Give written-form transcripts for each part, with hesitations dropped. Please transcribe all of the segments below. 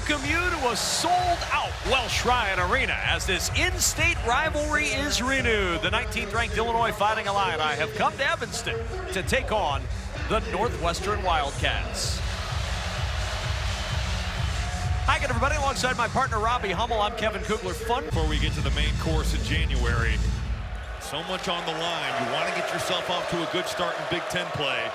welcome you to a sold-out Welsh Ryan Arena as this in-state rivalry is renewed. The 19th ranked Illinois Fighting Illini have come to Evanston to take on the Northwestern Wildcats. Hi again, everybody. Alongside my partner, Robbie Hummel, I'm Kevin Kugler. Fun before we get to the main course in January. So much on the line. You want to get yourself off to a good start in Big Ten play.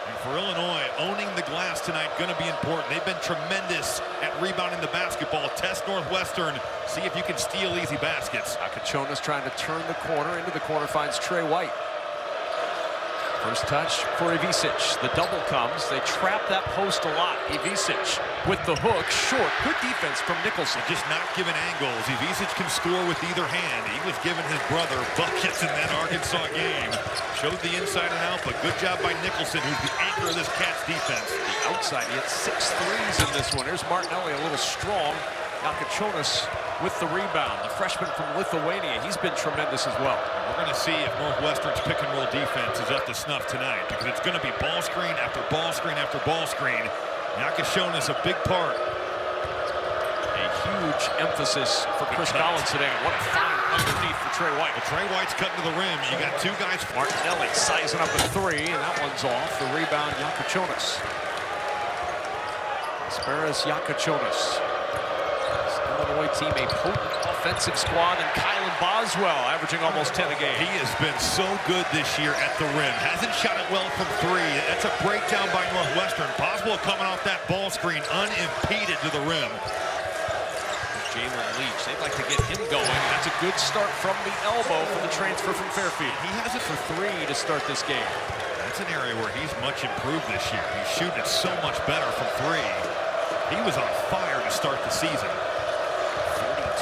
And for Illinois, owning the glass tonight going to be important. They've been tremendous at rebounding the basketball. Test Northwestern. See if you can steal easy baskets. Akachona's trying to turn the corner. Into the corner finds Trey White. First touch for Ivisic. The double comes. They trap that post a lot. Ivisic with the hook. Short. Good defense from Nicholson. Just not giving angles. Ivisic can score with either hand. He was giving his brother buckets in that Arkansas game. Showed the inside and out, but good job by Nicholson, who's the anchor of this Cats defense. The outside, he had 6 threes in this one. Here's Martinelli, a little strong. Akachonas with the rebound. The freshman from Lithuania, he's been tremendous as well. We're going to see if Northwestern's pick-and-roll defense is up to snuff tonight, because it's going to be ball screen after ball screen after ball screen. Akachonas a big part. A huge emphasis for Chris Collins today. What a find underneath for Trey White. Well, Trey White's cutting to the rim. You got two guys. Martinelli sizing up a 3, and that one's off. The rebound, Akachonas. Asperas Akachonas. Illinois team, a potent offensive squad, and Kylan Boswell averaging almost 10 a game. He has been so good this year at the rim. Hasn't shot it well from 3. That's a breakdown by Northwestern. Boswell coming off that ball screen unimpeded to the rim. Jalen Leach, they'd like to get him going. That's a good start from the elbow for the transfer from Fairfield. He has it for 3 to start this game. That's an area where he's much improved this year. He's shooting it so much better from 3. He was on fire to start the season.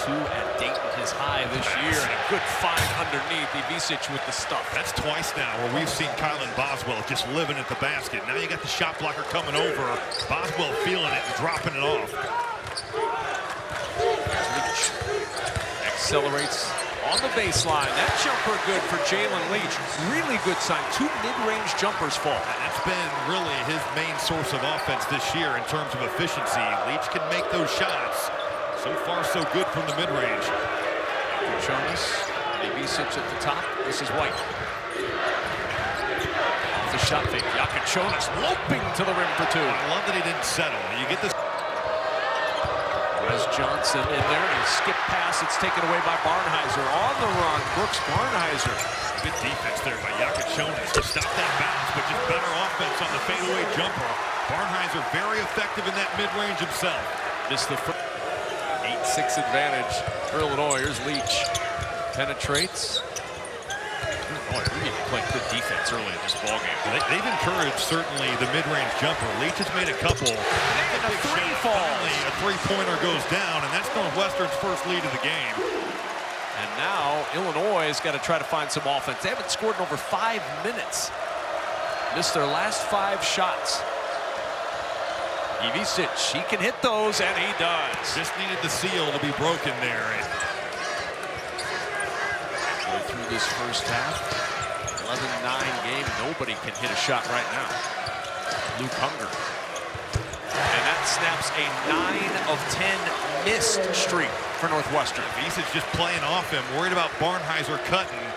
42 at Dayton, his high this year. And a good find underneath. Ivisic with the stuff. That's twice now where we've seen Kylan Boswell just living at the basket. Now you got the shot blocker coming over. Boswell feeling it and dropping it off. Leach accelerates on the baseline. That jumper good for Jalen Leach. Really good sign. 2 mid-range jumpers fall. That's been really his main source of offense this year in terms of efficiency. Leach can make those shots. So far, so good from the mid-range. Jonas, Ivisic at the top. This is White. Off the shot fake. Akachonas loping to the rim for 2. I love that he didn't settle. You get this. Wes Johnson in there, and a skip pass. It's taken away by Barnheiser. On the run, Brooks Barnheiser. Good defense there by Akachonas to stop that bounce, but just better offense on the fadeaway jumper. Barnheiser very effective in that mid-range himself. Missed the 8-6 advantage for Illinois. Here's Leach. Penetrates. Illinois really playing good defense early in this ballgame. They've encouraged, certainly, the mid-range jumper. Leach has made a couple. And a 3 falls. Finally, a 3-pointer goes down, and that's Northwestern's first lead of the game. And now Illinois has got to try to find some offense. They haven't scored in over 5 minutes. Missed their last 5 shots. Ivisic, he can hit those, and he does. Just needed the seal to be broken there. Through this first half, 11-9 game, nobody can hit a shot right now. Luke Hunger. And that snaps a 9 of 10 missed streak for Northwestern. Ivisic just playing off him, worried about Barnheiser cutting.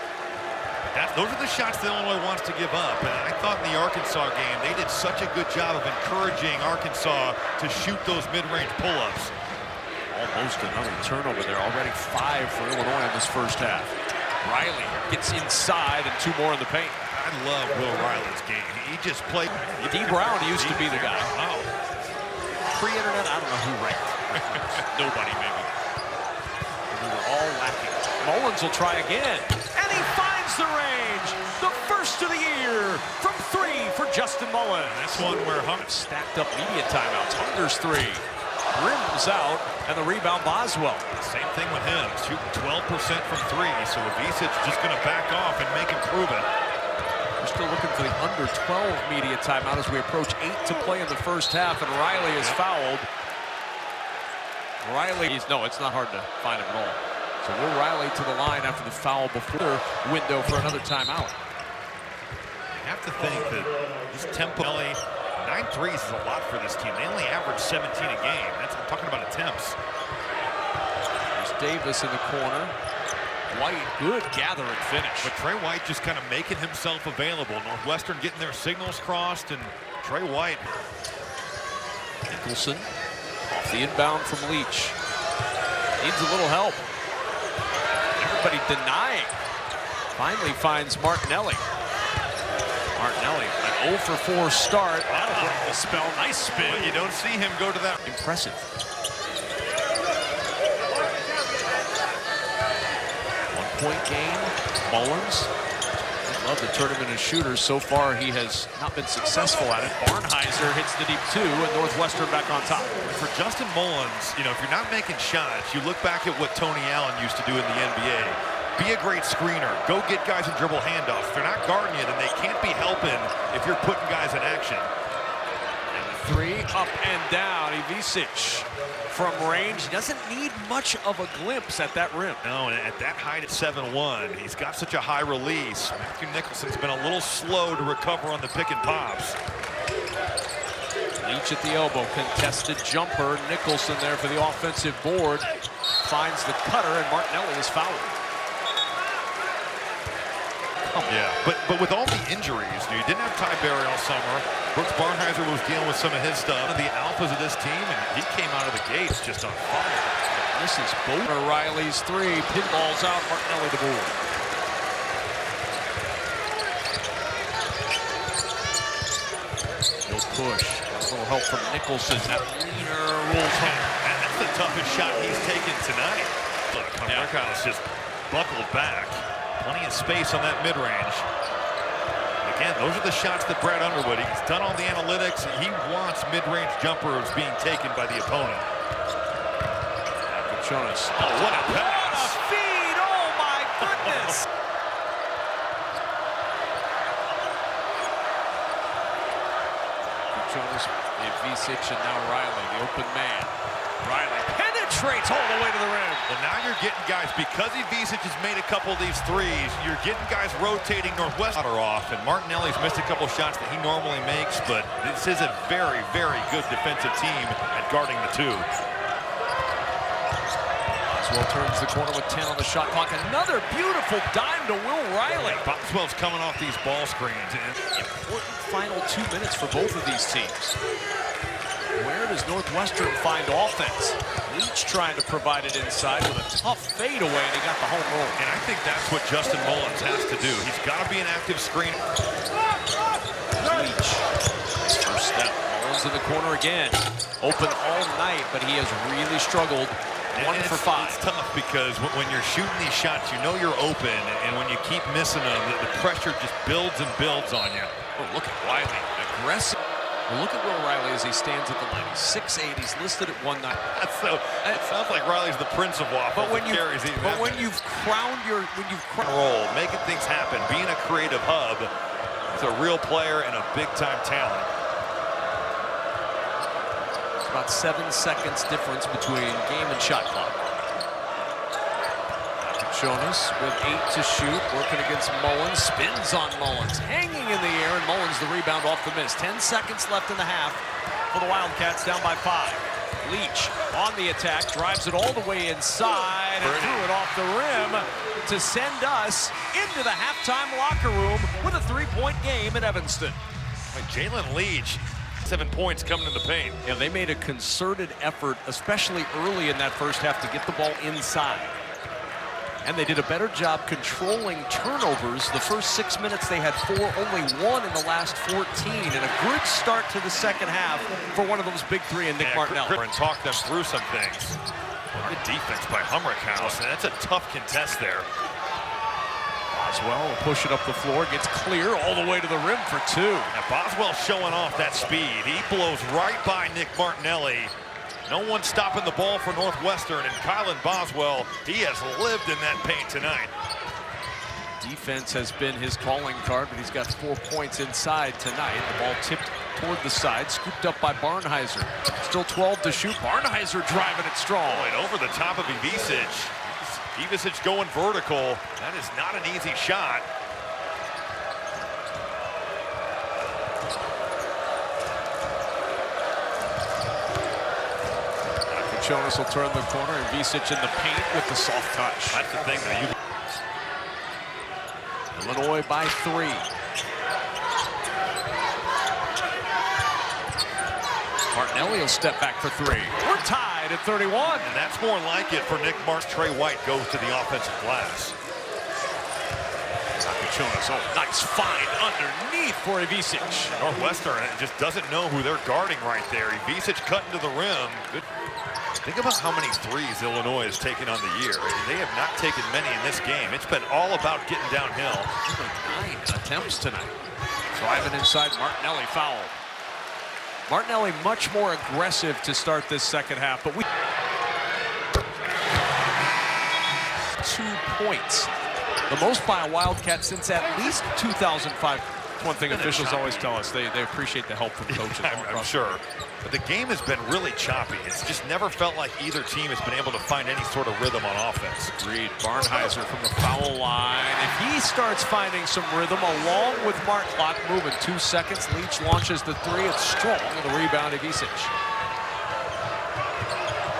Those are the shots that Illinois wants to give up. And I thought in the Arkansas game, they did such a good job of encouraging Arkansas to shoot those mid-range pull-ups. Almost another turnover there. Already 5 for Illinois in this first half. Riley gets inside and 2 more in the paint. I love Will Riley's game. He just played. D. Brown used to be the guy. Oh. Pre-internet, I don't know who ranked. Nobody, maybe. We were all lacking. Mullins will try again. And he finds the range. The first of the year from 3 for Justin Mullins. That's one where Hunger stacked up media timeouts. Hunger's 3. Rims out, and the rebound Boswell. Same thing with him, shooting 12% from 3, so Ivisic just going to back off and make him prove it. We're still looking for the under 12 media timeout as we approach 8 to play in the first half, and Riley is fouled. No, it's not hard to find him at all. So Will Riley to the line after the foul before window for another timeout. You have to think that this tempo, 9 threes is a lot for this team. They only average average 17 a game. I'm talking about attempts. There's Davis in the corner. White, good gather and finish. But Trey White just kind of making himself available. Northwestern getting their signals crossed, and Trey White. Nicholson off the inbound from Leach. Needs a little help. Everybody denying. Finally finds Martinelli. Martinelli, an 0 for 4 start. That'll break the spell. Nice spin. But you don't see him go to that. Impressive. One-point game. Mullins. Love the tournament of shooters. So far, he has not been successful at it. Barnheiser hits the deep 2, and Northwestern back on top. For Justin Mullins, you know, if you're not making shots, you look back at what Tony Allen used to do in the NBA. Be a great screener. Go get guys in dribble handoffs. If they're not guarding you, then they can't be helping if you're putting guys in action. And the 3 up and down. Ivisic from range. Doesn't need much of a glimpse at that rim. No, and at that height at 7'1", he's got such a high release. Matthew Nicholson's been a little slow to recover on the pick and pops. Leach at the elbow. Contested jumper. Nicholson there for the offensive board. Finds the cutter, and Martinelli is fouled. Yeah, but with all the injuries, you didn't have Ty Berry all summer. Brooks Barnheiser was dealing with some of his stuff. The alphas of this team, and he came out of the gates just on fire. This is both Riley's 3. Pinballs out. Martinelli the board. No push. A little help from Nicholson. That leaner rolls home. And that's the toughest shot he's taken tonight. Look, Markow's just buckled back. Plenty of space on that mid-range. Again, those are the shots that Brad Underwood, he's done all the analytics. He wants mid-range jumpers being taken by the opponent. Jonas. Oh, what a pass. What a feed. Oh, my goodness. Jonas, Ivisic, and now Riley, the open man. Riley penetrates all the way to the rim. Well, now you're getting guys, because Ivisic has made a couple of these threes, you're getting guys rotating Northwestern off, and Martinelli's missed a couple shots that he normally makes, but this is a very, very good defensive team at guarding the 2. Boswell turns the corner with 10 on the shot clock. Another beautiful dime to Will Riley. Boswell's coming off these ball screens. Important final 2 minutes for both of these teams. Where does Northwestern find offense? Leach trying to provide it inside with a tough fadeaway, and he got the home roll. And I think that's what Justin Mullins has to do. He's got to be an active screener. Leach, his first step. Mullins in the corner again. Open all night, but he has really struggled. 1 for 5. It's tough because when you're shooting these shots, you know you're open, and when you keep missing them, the pressure just builds and builds on you. Oh, look at Riley, aggressive. Well, look at Will Riley as he stands at the line. He's 6'8", he's listed at 190. It sounds like Riley's the prince of waffles. But when you've crowned role, making things happen, being a creative hub, it's a real player and a big-time talent. It's about 7 seconds difference between game and shot clock. Jonas with 8 to shoot, working against Mullins, spins on Mullins, hanging in the air, and Mullins the rebound off the miss. 10 seconds left in the half for the Wildcats, down by 5. Leach on the attack, drives it all the way inside and threw it off the rim to send us into the halftime locker room with a 3-point game in Evanston. Jalen Leach, 7 points coming in the paint. Yeah, they made a concerted effort, especially early in that first half, to get the ball inside. And they did a better job controlling turnovers. The first 6 minutes they had 4, only 1 in the last 14. And a good start to the second half for one of those big 3 and Nick Martinelli. And talk them through some things. Good defense by Humrickhouse, and that's a tough contest there. Boswell will push it up the floor, gets clear all the way to the rim for 2. Now Boswell showing off that speed. He blows right by Nick Martinelli. No one stopping the ball for Northwestern, and Kylan Boswell, he has lived in that paint tonight. Defense has been his calling card, but he's got 4 points inside tonight. The ball tipped toward the side, scooped up by Barnheiser. Still 12 to shoot. Barnheiser driving it strong. Oh, and over the top of Ivisic. Ivisic going vertical. That is not an easy shot. Jonas will turn the corner, and Visic in the paint with the soft touch. That's the thing that Illinois by 3. Martinelli will step back for 3. We're tied at 31. And that's more like it for Nick Martin. Trey White goes to the offensive glass. Jonas, oh, nice find underneath for Visic. Northwestern just doesn't know who they're guarding right there. Visic cutting to the rim. Good. Think about how many threes Illinois has taken on the year. They have not taken many in this game. It's been all about getting downhill. 9 attempts tonight. Driving inside, Martinelli fouled. Martinelli much more aggressive to start this second half, but 2 points. The most by a Wildcat since at least 2005. One thing officials always tell us, they appreciate the help from coaches. I'm sure. But the game has been really choppy. It's just never felt like either team has been able to find any sort of rhythm on offense. Agreed. Barnhizer from the foul line. If he starts finding some rhythm along with Mark clock moving, 2 seconds, Leach launches the 3. It's strong with the rebound of Visic.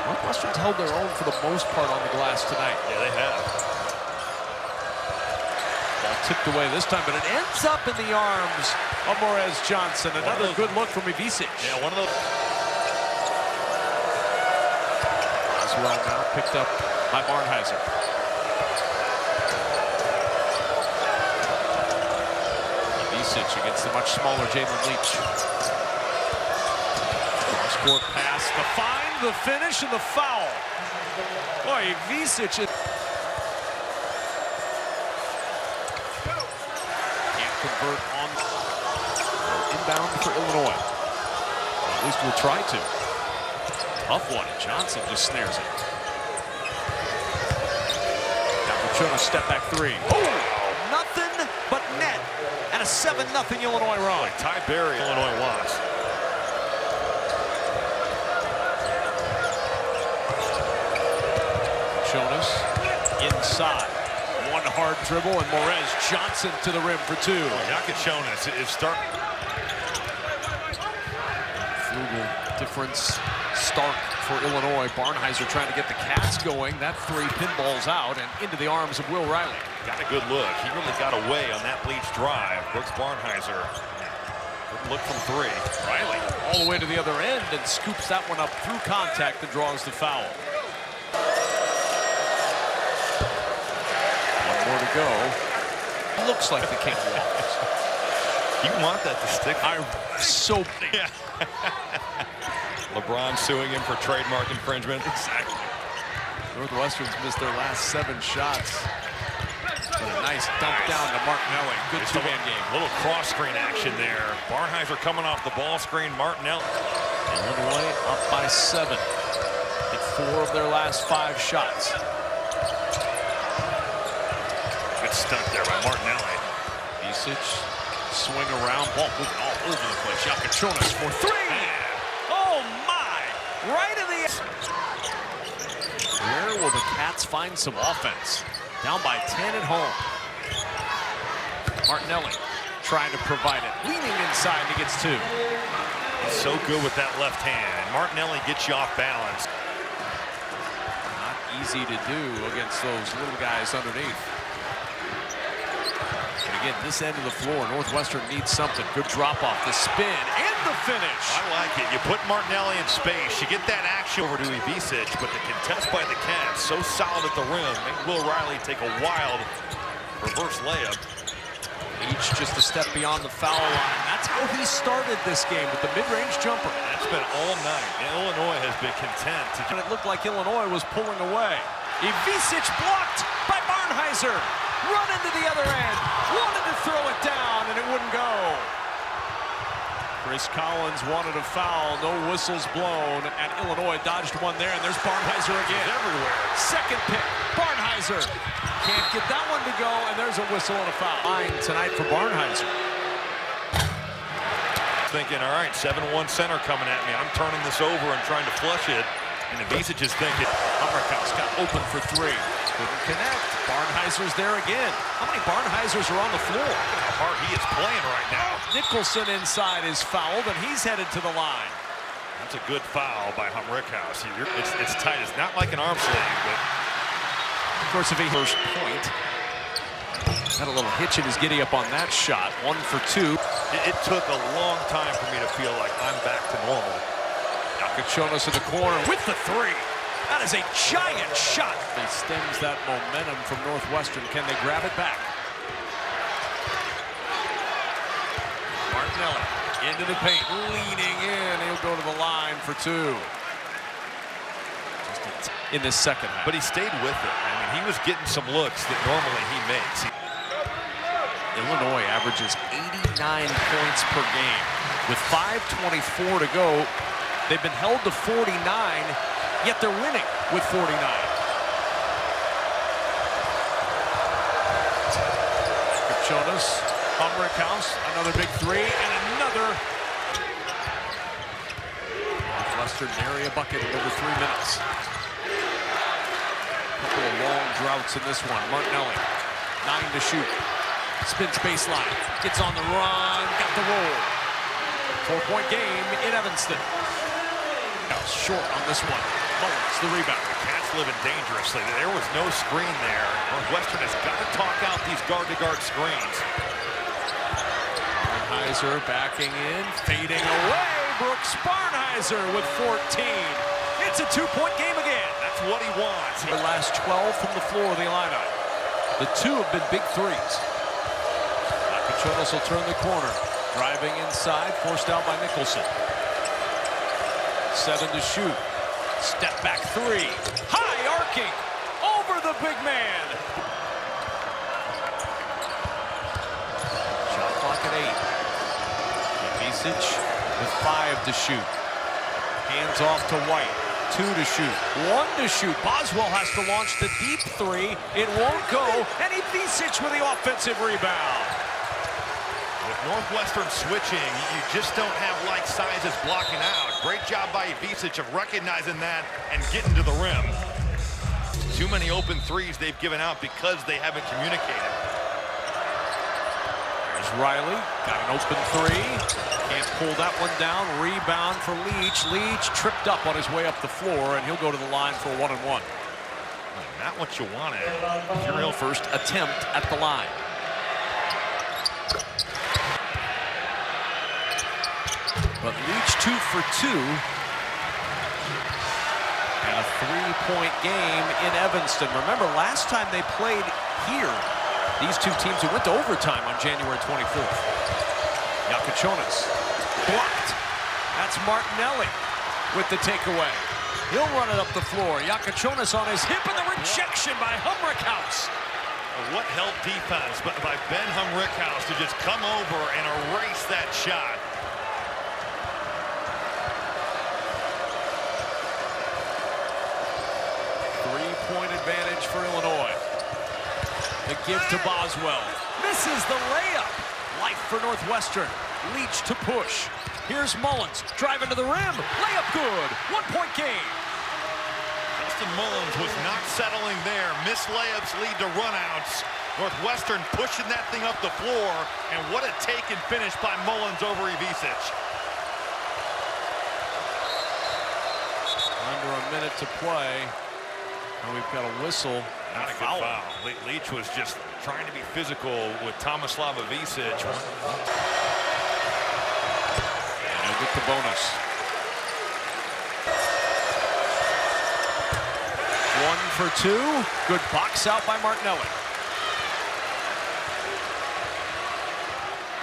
Northwestern's held their own for the most part on the glass tonight. Yeah, they have. Tipped away this time, but it ends up in the arms of Morez Johnson. Another good look from Visic. Yeah, one of those. As well now picked up by Barnhizer. Visic against the much smaller Jalen Leach. Cross-court pass, the find, the finish, and the foul. Boy, Visic. Convert on inbound for Illinois. At least we'll try to. Tough one. Johnson just snares it. Now Jonas step back 3. Oh, nothing but net. And a 7-0 Illinois run. Ty Berry, Illinois wants. Jonas inside. One hard dribble, and Morez Johnson to the rim for 2. Jonas is starting. Frugal difference stark for Illinois. Barnhizer trying to get the Cats going. That 3 pinballs out and into the arms of Will Riley. Got a good look. He really got away on that Leach drive. Brooks Barnhizer. Good look from 3. Riley all the way to the other end and scoops that one up through contact and draws the foul. More to go. Looks like the King walks. You want that to stick? So yeah. LeBron suing him for trademark infringement. Exactly. Northwestern's missed their last 7 shots. But a nice dump down to Martinelli. Good 2-man game. Little cross screen action there. Barnhizer coming off the ball screen. Martinelli. Illinois up by 7. Hit 4 of their last 5 shots. Good stunt there by Martinelli. Visic, swing around, ball moving all over the place. Jonas for 3. Oh my! Right in the. Where will the Cats find some offense? Down by 10 at home. Martinelli trying to provide it, leaning inside, and he gets 2. He's so good with that left hand. Martinelli gets you off balance. Not easy to do against those little guys underneath. And again, this end of the floor, Northwestern needs something. Good drop off, the spin, and the finish. I like it. You put Martinelli in space, you get that action over to Visic, but the contest by the Cats so solid at the rim. Make Will Riley take a wild reverse layup. Each just a step beyond the foul line. That's how he started this game with the mid-range jumper. That's been all night. Illinois has been content to. And it looked like Illinois was pulling away. Visic blocked by Barnhizer. Run into the other end. Wanted to throw it down, and it wouldn't go. Chris Collins wanted a foul. No whistles blown, and Illinois dodged one there, and there's Barnhizer again. He's everywhere. Second pick, Barnhizer. Can't get that one to go, and there's a whistle and a foul. Line tonight for Barnhizer. Thinking, all right, 7-1 center coming at me. I'm turning this over and trying to flush it. And Visic is thinking. Hummerkaus got open for 3. Couldn't connect. Barnhizer's there again. How many Barnhizers are on the floor? Look at how hard he is playing right now. Nicholson inside is fouled, and he's headed to the line. That's a good foul by Rickhouse. It's tight. It's not like an arm sling, but of course, if he first point. Had a little hitch in his giddy up on that shot. 1 for 2. It took a long time for me to feel like I'm back to normal. Yakachonis in the corner with the 3. That is a giant shot. He stems that momentum from Northwestern. Can they grab it back? Martinelli into the paint, leaning in. He'll go to the line for 2. In the second half. But he stayed with it. I mean, he was getting some looks that normally he makes. Illinois averages 89 points per game. With 5:24 to go, they've been held to 49, yet they're winning with 49. Jonas, Rickhouse, another big 3, and another. Northwestern area bucket in over 3 minutes. Couple of long droughts in this one. Martinelli, 9 to shoot. Spins baseline, gets on the run, got the roll. 4-point game in Evanston. Now short on this one. Mullins, the rebound. Cats living dangerously. There was no screen there. Northwestern has got to talk out these guard-to-guard screens. Barnheiser backing in, fading away. Brooks Barnheiser with 14. It's a 2-point game again. That's what he wants. The last 12 from the floor of the Illini. The 2 have been big 3s. Jonas will turn the corner. Driving inside, forced out by Nicholson. 7 to shoot. Step back 3. High arcing over the big man. Shot clock at 8. Ivisic with 5 to shoot. Hands off to White. 2 to shoot. 1 to shoot. Boswell has to launch the deep 3. It won't go. And Ivisic with the offensive rebound. With Northwestern switching, you just don't have like sizes blocking out. Great job by Ivisic of recognizing that and getting to the rim. Too many open 3s they've given out because they haven't communicated. There's Riley, got an open 3. Can't pull that one down. Rebound for Leach. Leach tripped up on his way up the floor, and he'll go to the line for a 1-and-1. Not what you wanted. Real first attempt at the line. But Leach 2 for 2. And a 3-point game in Evanston. Remember, last time they played here, these 2 teams who went to overtime on January 24th. Yakachonis blocked. That's Martinelli with the takeaway. He'll run it up the floor. Yakachonis on his hip, and the rejection by Rickhouse. What helped defense by Ben Rickhouse to just come over and erase that shot. Point advantage for Illinois. The give to Boswell. Misses the layup. Life for Northwestern. Leach to push. Here's Mullins. Driving to the rim. Layup good. 1-point game. Justin Mullins was not settling there. Missed layups lead to runouts. Northwestern pushing that thing up the floor. And what a take and finish by Mullins over Ivisic. Under a minute to play. And we've got a whistle. Not a good foul. Leach was just trying to be physical with Tomislav Ivisic. And he'll get the bonus. 1 for 2. Good box out by Martinelli.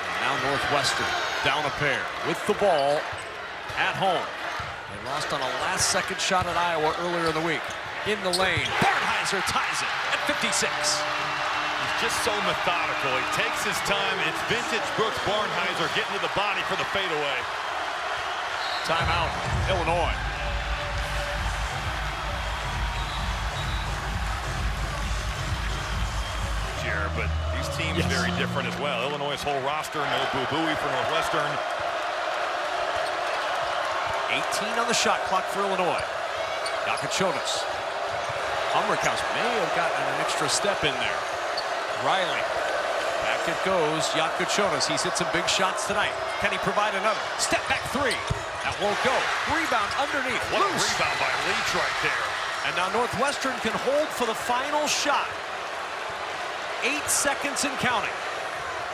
And now Northwestern down a pair with the ball at home. They lost on a last-second shot at Iowa earlier in the week. In the lane, Barnheiser ties it at 56. He's just so methodical. He takes his time. It's vintage Brooks Barnheiser getting to the body for the fadeaway. Timeout, Illinois. But these teams very different as well. Illinois' whole roster, no boo-booey for Northwestern. 18 on the shot clock for Illinois. Yakachonis. Rickhouse may have gotten an extra step in there. Riley. Back it goes. Yakachonis. He's hit some big shots tonight. Can he provide another? Step back 3. That won't go. Rebound underneath. What a Loose. rebound by Leach right there. And now Northwestern can hold for the final shot. 8 seconds and counting.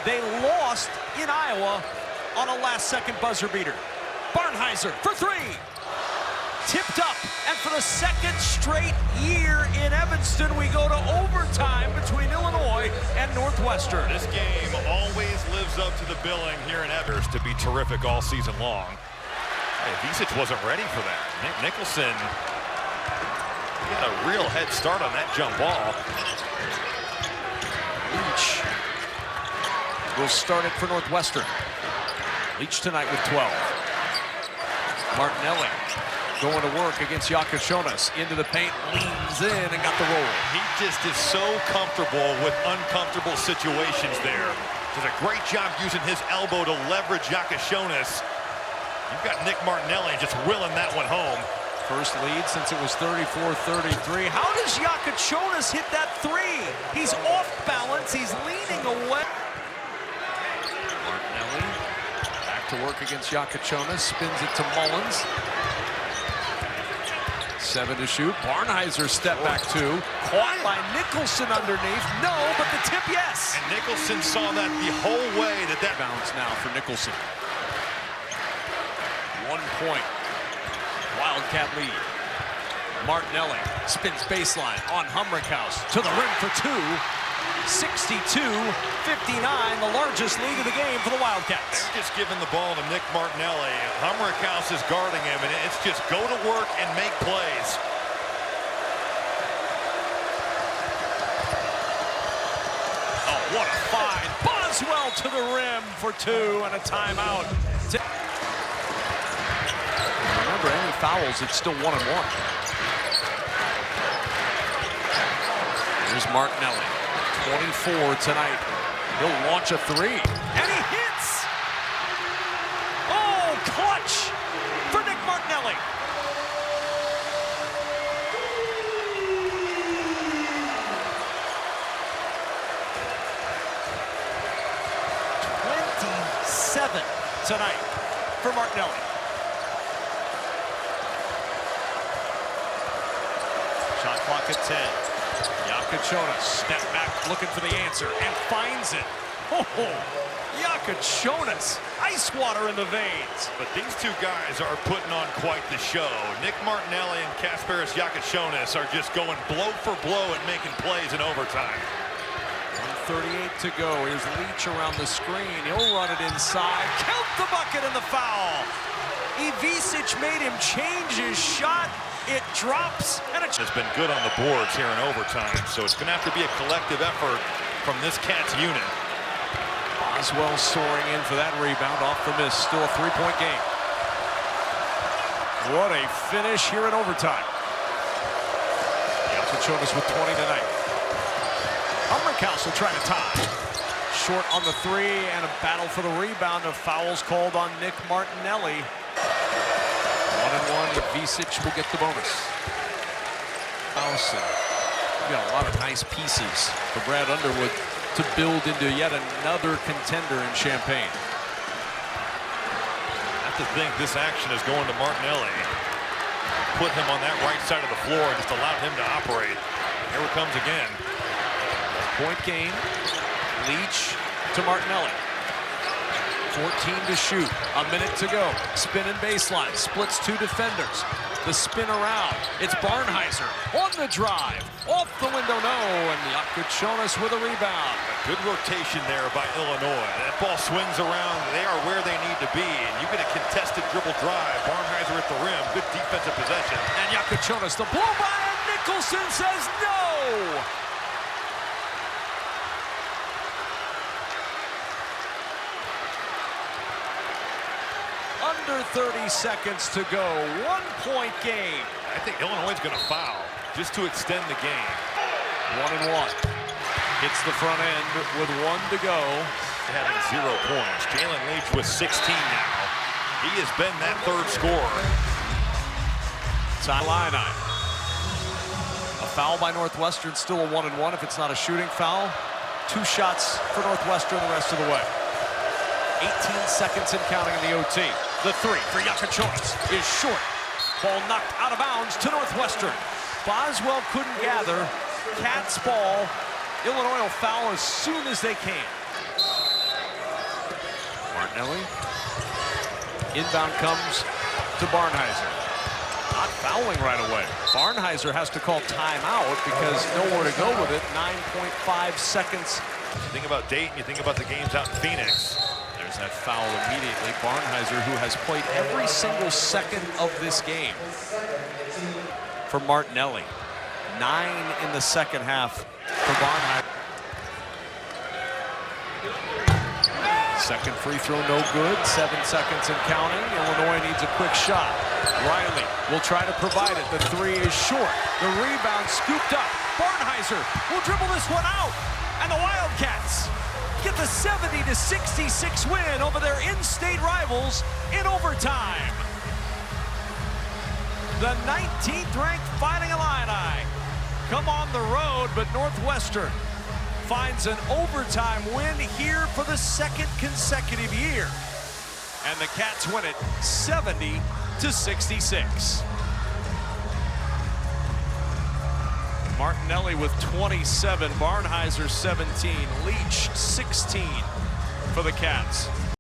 They lost in Iowa on a last-second buzzer beater. Barnheiser for three. Tipped up, and for the second straight year in Evanston, we go to overtime between Illinois and Northwestern. This game always lives up to the billing here in Evanston to be terrific all season long. Hey, Visic wasn't ready for that. Nicholson got a real head start on that jump ball. Leach will start it for Northwestern. Leach tonight with 12. Martinelli going to work against Yakushonis. Into the paint, leans in and got the roll. He just is so comfortable with uncomfortable situations there. Does a great job using his elbow to leverage Yakushonis. You've got Nick Martinelli just willing that one home. First lead since it was 34-33. How does Yakushonis hit that three? He's off balance. He's leaning away. Martinelli back to work against Yakushonis. Spins it to Mullins. 7 to shoot. Barnheiser step back two. Caught by Nicholson underneath. No, but the tip, yes. And Nicholson saw that the whole way that bounce now for Nicholson. 1 point. Wildcat lead. Martinelli spins baseline on Humrickhouse to the rim for two. 62-59, the largest lead of the game for the Wildcats. They're just giving the ball to Nick Martinelli. Humrickhouse is guarding him, and it's just go to work and make plays. Oh, what a find. Boswell to the rim for two and a timeout. Remember, any fouls, it's still 1-1. Here's Martinelli. 24 tonight. He'll launch a three. And he hits! Oh, clutch for Nick Martinelli. .27 tonight for Martinelli. Shot clock at 10. Yakushonis step back looking for the answer and finds it. Oh, Yakushonis, ice water in the veins. But these two guys are putting on quite the show. Nick Martinelli and Kasparis Yakushonis are just going blow for blow and making plays in overtime. 1:38 to go. Here's Leach around the screen. He'll run it inside. Count the bucket and the foul. Visic made him change his shot. It drops, and it has been good on the boards here in overtime, so it's going to have to be a collective effort from this Cats unit. Boswell soaring in for that rebound off the miss. Still a three-point game. What a finish here in overtime. Yakushonis with 20 tonight. Humrickhouse will try to tie. Short on the three, and a battle for the rebound. Of fouls called on Nick Martinelli. 1-1, Visic will get the bonus. We got a lot of nice pieces for Brad Underwood to build into yet another contender in Champaign. I have to think this action is going to Martinelli. Put him on that right side of the floor and just allowed him to operate. Here it comes again. Point game. Leach to Martinelli. 14 to shoot. A minute to go. Spinning baseline. Splits two defenders. The spin around. It's Barnheiser on the drive. Off the window, no. And Yakushonis with a rebound. Good rotation there by Illinois. That ball swings around. They are where they need to be. And you get a contested dribble drive. Barnheiser at the rim. Good defensive possession. And Yakushonis, the blow by, and Nicholson says no. Under 30 seconds to go. 1-point game. I think Illinois is going to foul just to extend the game. 1-1. Hits the front end with 1 to go. Having 0 points. Jalen Leach with 16 now. He has been that third scorer. Illini. A foul by Northwestern, still a 1-1 if it's not a shooting foul. 2 shots for Northwestern the rest of the way. 18 seconds and counting in the OT. The three for Choice is short. Ball knocked out of bounds to Northwestern. Boswell couldn't gather. Cats ball. Illinois will foul as soon as they can. Martinelli. Inbound comes to Barnhizer. Not fouling right away. Barnhizer has to call timeout because nowhere to go with it. 9.5 seconds. You think about Dayton, you think about the games out in Phoenix. There's that foul immediately. Barnhizer, who has played every single second of this game. For Martinelli. 9 in the second half for Barnhizer. Second free throw, no good. 7 seconds and counting. Illinois needs a quick shot. Riley will try to provide it. The three is short. The rebound scooped up. Barnhizer will dribble this one out. And the Wildcats get the 70-66 win over their in-state rivals in overtime. The 19th ranked Fighting Illini come on the road, but Northwestern finds an overtime win here for the second consecutive year. And the Cats win it 70-66. Martinelli with 27, Barnhizer 17, Leach 16 for the Cats.